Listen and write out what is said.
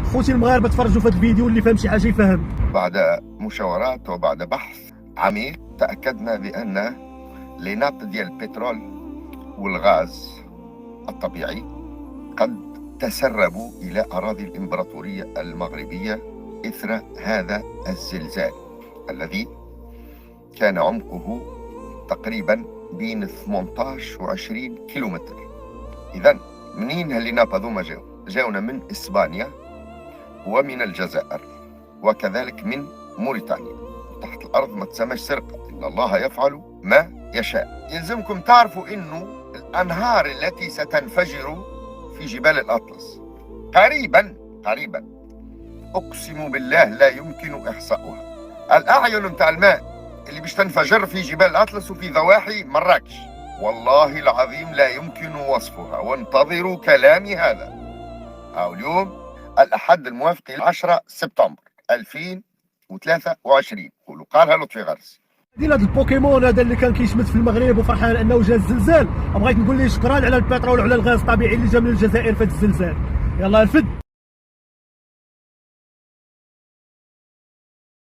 خوتي المغاربه تفرجوا في هذا الفيديو، اللي فهم شي حاجه يفهم. بعد مشاورات وبعد بحث عميق تأكدنا بأن لنقط ديال البترول والغاز الطبيعي قد تسربوا إلى أراضي الإمبراطورية المغربية إثر هذا الزلزال الذي كان عمقه تقريبا بين 18 و 20 كيلومتر. إذن منين هالليناب هذوما جاونا من إسبانيا ومن الجزائر وكذلك من موريتانيا. تحت الأرض ما تسمىش سرقة، إن الله يفعل ما يشاء. يلزمكم تعرفوا إنه الأنهار التي ستنفجر في جبال الأطلس قريبا أقسم بالله لا يمكن إحصاؤها. الأعين متاع الماء اللي باش تنفجر في جبال الأطلس وفي ضواحي مراكش والله العظيم لا يمكن وصفها، وانتظروا كلامي هذا. اليوم الأحد الموافق 10 سبتمبر 2023. قالها لطفي غرس. ديال هذا البوكيمون هذا اللي كان كيشمت في المغرب وفرحان انه جا الزلزال، بغيت نقول ليه شكرا على البترول وعلى الغاز الطبيعي اللي جا من الجزائر في هذا الزلزال. يلا الفد.